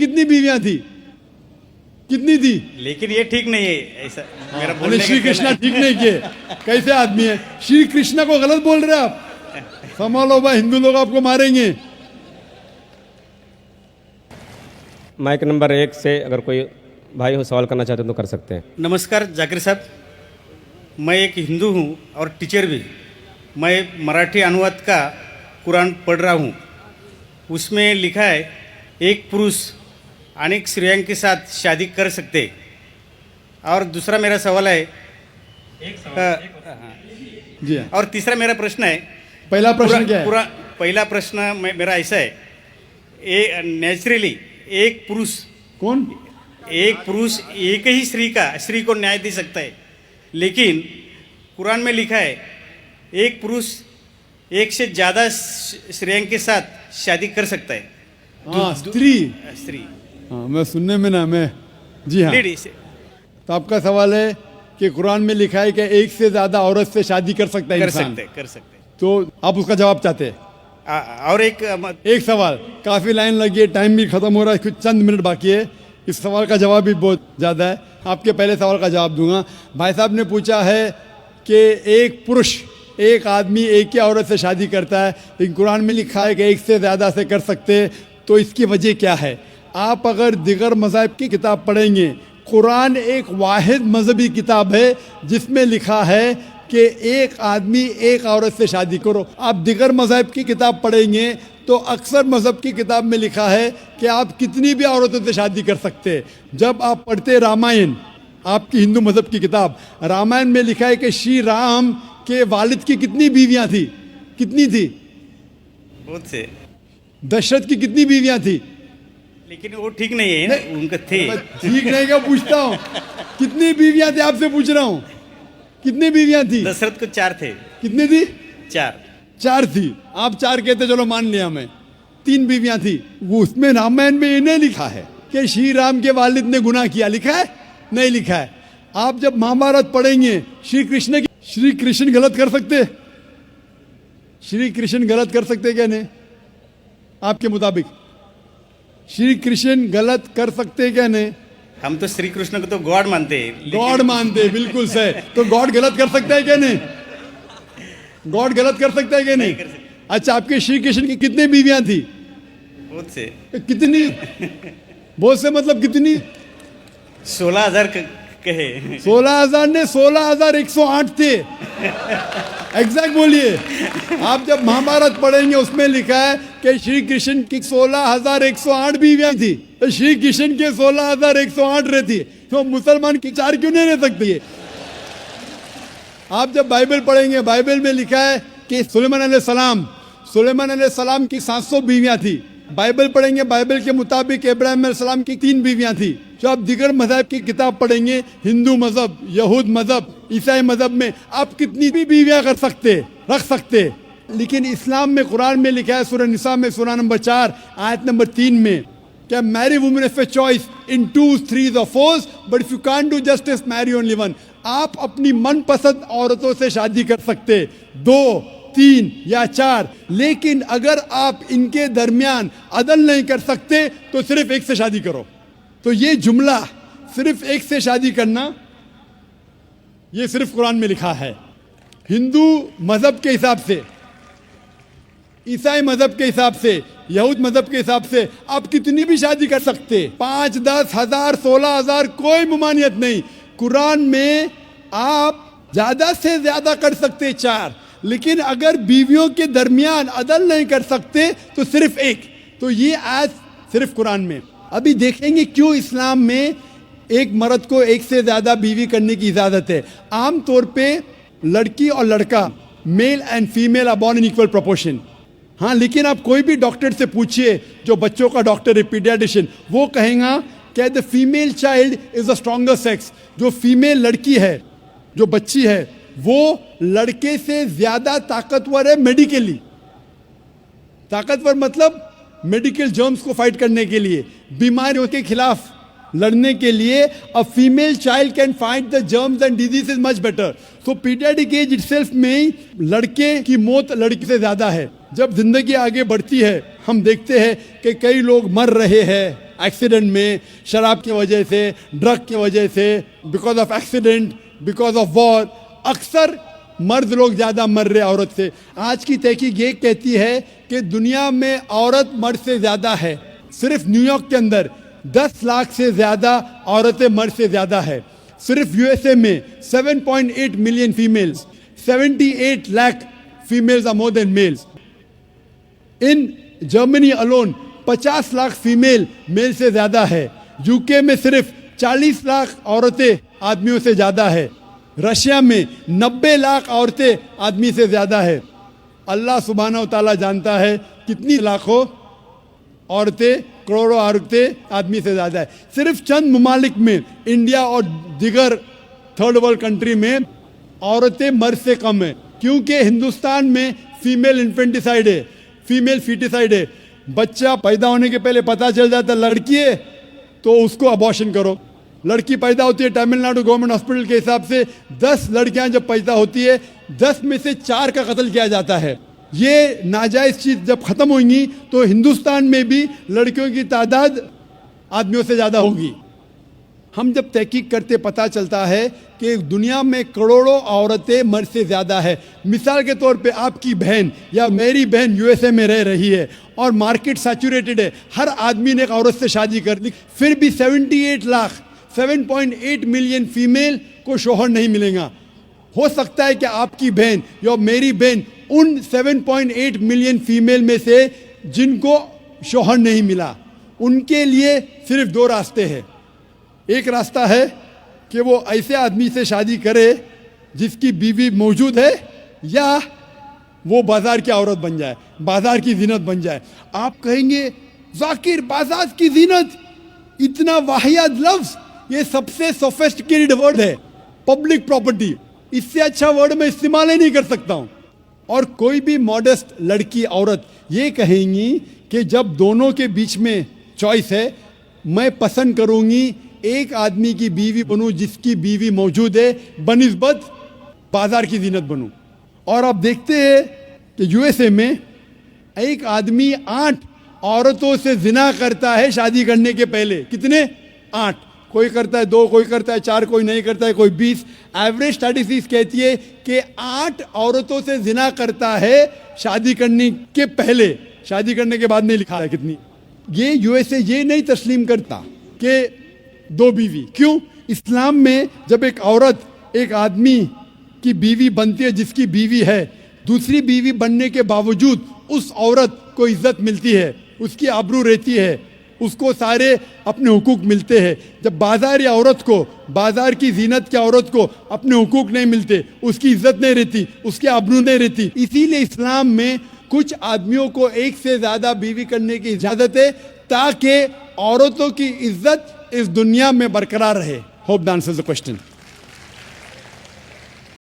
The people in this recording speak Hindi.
कितनी बीवियां थी? कितनी थी? लेकिन ये ठीक नहीं है ऐसा मेरा बोलने का श्री कृष्णा ठीक नहीं किए, कैसे आदमी है? श्री कृष्णा को गलत बोल रहे हैं आप, संभालो भाई, हिंदू लोग आपको मारेंगे। माइक नंबर 1 से अगर कोई भाई हो सवाल करना चाहते हैं तो कर सकते हैं। नमस्कार जाकिर साहब, मैं एक हिंदू हूँ और टीचर भी। मैं मराठी अनुवाद का कुरान पढ़ रहा हूँ। उसमें लिखा है एक पुरुष अनेक स्त्रियों के साथ शादी कर सकते। और दूसरा मेरा सवाल है जी हाँ। और तीसरा मेरा प्रश्न है, पहला प्रश्न क्या है? पहला प्रश्न मेरा ऐसा है, नेचुरली एक पुरुष एक ही स्त्री को न्याय दे सकता है, लेकिन कुरान में लिखा है एक पुरुष एक से ज़्यादा स्त्रियों के साथ शादी कर सकता है। हाँ, स्त्री। हाँ, मैं सुनने में ना मैं जी हाँ। लेडीज। तो आपका सवाल है कि कुरान में लिखा है कि एक से ज्यादा औरत से शादी कर सकता है इंसान। कर सकते। तो आप उसका जवाब चाहते हैं? और एक सवाल, काफी लाइन लगी है, टाइम भी खत्म हो रहा है, कुछ चंद मिनट बाकी है। इस सवाल का जवाब भी बहुत ज्यादा है, आपके पहले सवाल का जवाब दूंगा। भाई साहब ने पूछा है कि एक पुरुष एक आदमी एक ही औरत से शादी करता है, लेकिन कुरान में लिखा है कि एक से ज़्यादा से कर सकते हैं, तो इसकी वजह क्या है? आप अगर दिगर मज़हब की किताब पढ़ेंगे, कुरान एक वाहिद मजहबी किताब है जिसमें लिखा है कि एक आदमी एक औरत से शादी करो। आप दिगर मज़हब की किताब पढ़ेंगे तो अक्सर मज़हब की किताब में लिखा है कि आप कितनी भी औरतों से शादी कर सकते हैं। जब आप पढ़ते रामायण, आपकी हिंदू मज़हब की किताब, रामायण में लिखा है कि श्री राम के वालिद की कितनी बीवियां थी? कितनी थी? बहुत से। दशरथ की कितनी बीवियां थी? लेकिन वो ठीक नहीं है ना, उनका थे। ठीक नहीं क्या पूछता हूँ, कितनी बीवियां थी आपसे पूछ रहा हूँ, कितनी बीवियां थी? दशरथ को 4 थे। कितनी थी? 4 थी। आप 4 कहते, चलो मान लिया मैं, 3 बीवियां थी। वो उसमें रामायण में इन्हें लिखा है कि श्री राम के वालिद ने गुनाह किया, लिखा है? नहीं लिखा है। आप जब महाभारत पढ़ेंगे, श्री कृष्ण गलत कर सकते? श्री कृष्ण गलत कर सकते क्या नहीं? आपके मुताबिक श्री कृष्ण गलत कर सकते क्या नहीं? हम तो श्री कृष्ण को तो गॉड मानते हैं। गॉड मानते हैं, बिल्कुल सही। तो गॉड गलत कर सकता है क्या नहीं? गॉड गलत कर सकता है क्या नहीं? अच्छा, आपके श्री कृष्ण की कितनी बीवियां थी? बहुत से। कितनी? बहुत से मतलब कितनी? 16,000 कहे। 16,000 ने 16,108 थे। एग्जैक्ट बोलिए। आप जब महाभारत पढ़ेंगे उसमें लिखा है कि श्री कृष्ण की 16,108 बीवियां थी, तो श्री कृष्ण के 16,108 रहती, तो मुसलमान की 4 क्यों नहीं रह सकती है? आप जब बाइबल पढ़ेंगे, बाइबल में लिखा है कि सुलेमान अलैहिस्सलाम की 700 बीवियां थी। बाइबल पढ़ेंगे, बाइबल के मुताबिक इब्राहिम अलैहिस्सलाम की 3 बीवियां थी। जो आप दिगर मजहब की किताब पढ़ेंगे, हिंदू मजहब, यहूद मजहब, ईसाई मजहब में आप कितनी भी बीवियां रख सकते, लेकिन इस्लाम में, कुरान में लिखा है सूरह निसा में, सूरह नंबर 4 आयत नंबर 3 में, क्या marry women if a choice in 2, 3 or 4, but if you can't do justice marry only one. आप अपनी मनपसंद औरतों से शादी कर सकते, 2, 3 या 4, लेकिन अगर आप इनके दरमियान अदल नहीं कर सकते तो सिर्फ एक से शादी करो। तो ये जुमला, सिर्फ एक से शादी करना, ये सिर्फ कुरान में लिखा है। हिंदू मजहब के हिसाब से, ईसाई मजहब के हिसाब से, यहूद मजहब के हिसाब से आप कितनी भी शादी कर सकते, 5, 10, 1000, 16,000, कोई ममानियत नहीं। कुरान में आप ज्यादा से ज्यादा कर सकते 4, लेकिन अगर बीवियों के दरमियान अदल नहीं कर सकते तो सिर्फ एक। तो ये आज सिर्फ कुरान में। अभी देखेंगे क्यों इस्लाम में एक मर्द को एक से ज्यादा बीवी करने की इजाजत है। आमतौर पे लड़की और लड़का, male and female are born in equal proportion. हाँ, लेकिन आप कोई भी डॉक्टर से पूछिए, जो बच्चों का डॉक्टर है, पीडियाट्रिशियन, वो कहेगा कि the female child is the stronger sex. जो फीमेल लड़की है, जो बच्ची है, वो लड़के से ज्यादा ताकतवर है मेडिकली। ताकतवर मतलब मेडिकल जर्म्स को फाइट करने के लिए, बीमारियों के खिलाफ लड़ने के लिए। A female child can fight the germs and disease much better. So paediatric age itself में लड़के की मौत लड़की से ज्यादा है। जब जिंदगी आगे बढ़ती है, हम देखते हैं कि कई लोग मर रहे हैं, एक्सीडेंट में, शराब की वजह से, ड्रग की वजह से, because of accident, because of war, अक्सर मर्द लोग ज़्यादा मर रहे औरत से। आज की तहकीक ये कहती है कि दुनिया में औरत मर्द से ज़्यादा है। सिर्फ न्यूयॉर्क के अंदर 10 लाख से ज़्यादा औरतें मर्द से ज़्यादा है। सिर्फ यूएसए में 7.8 million females, 78 lakh females are more than males. In Germany alone 50 lakh female male से ज़्यादा है। यूके में सिर्फ 40 लाख औरतें आदमियों से ज़्यादा है। रशिया में 90 लाख औरतें आदमी से ज़्यादा है। अल्लाह सुब्हानहू तआला जानता है कितनी लाखों औरतें, करोड़ों औरतें आदमी से ज़्यादा है। सिर्फ चंद ममालिक में, इंडिया और दीगर थर्ड वर्ल्ड कंट्री में औरतें मर्द से कम है, क्योंकि हिंदुस्तान में फीमेल इन्फेंटिसाइड है, फीमेल फीटिसाइड है। बच्चा पैदा होने के पहले पता चल जाता लड़की है तो उसको अबॉर्शन करो। लड़की पैदा होती है, तमिलनाडु गवर्नमेंट हॉस्पिटल के हिसाब से 10 लड़कियां जब पैदा होती है, 10 में से 4 का कत्ल किया जाता है। ये नाजायज़ चीज़ जब ख़त्म होंगी तो हिंदुस्तान में भी लड़कियों की तादाद आदमियों से ज़्यादा होगी। हम जब तहकीक करते पता चलता है कि दुनिया में करोड़ों औरतें मर्द से ज़्यादा है। मिसाल के तौर पे आपकी बहन या मेरी बहन यूएसए में रह रही है और मार्केट सैचुरेटेड है, हर आदमी ने एक औरत से शादी कर ली, फिर भी 78 लाख 7.8 मिलियन फीमेल को शोहर नहीं मिलेगा। हो सकता है कि आपकी बहन या मेरी बहन उन 7.8 मिलियन फीमेल में से जिनको शोहर नहीं मिला, उनके लिए सिर्फ 2 रास्ते हैं। एक रास्ता है कि वो ऐसे आदमी से शादी करे जिसकी बीवी मौजूद है, या वो बाजार की औरत बन जाए, बाजार की जीनत बन जाए। आप कहेंगे जाकिर बाजार की जीनत, इतना वाहियात लफ्ज़, ये सबसे सोफिस्टिकेटेड वर्ड है, पब्लिक प्रॉपर्टी, इससे अच्छा वर्ड मैं इस्तेमाल ही नहीं कर सकता हूँ। और कोई भी मॉडेस्ट लड़की औरत ये कहेंगी कि जब दोनों के बीच में चॉइस है, मैं पसंद करूँगी एक आदमी की बीवी बनूँ जिसकी बीवी मौजूद है बनिस्बत बाजार की जीनत बनूँ। और आप देखते हैं कि यूएसए में एक आदमी 8 औरतों से जिना करता है शादी करने के पहले। कितने? 8। कोई करता है 2, कोई करता है 4, कोई नहीं करता है, कोई 20। एवरेज स्टैटिस्टिक्स कहती है कि 8 औरतों से जिना करता है शादी करने के पहले, शादी करने के बाद नहीं लिखा है कितनी। ये यूएसए ये नहीं तस्लीम करता कि 2 बीवी। क्यों? इस्लाम में जब एक औरत एक आदमी की बीवी बनती है जिसकी बीवी है, दूसरी बीवी बनने के बावजूद उस औरत को इज्जत मिलती है, उसकी आबरू रहती है, उसको सारे अपने हुकूक मिलते हैं। जब बाज़ारी औरत को, बाज़ार की जीनत की औरत को अपने हुकूक नहीं मिलते, उसकी इज्जत नहीं रहती, उसकी आबरू नहीं रहती। इसीलिए इस्लाम में कुछ आदमियों को एक से ज़्यादा बीवी करने की इजाज़त है ताकि औरतों की इज्जत इस दुनिया में बरकरार रहे। Hope the answers the question.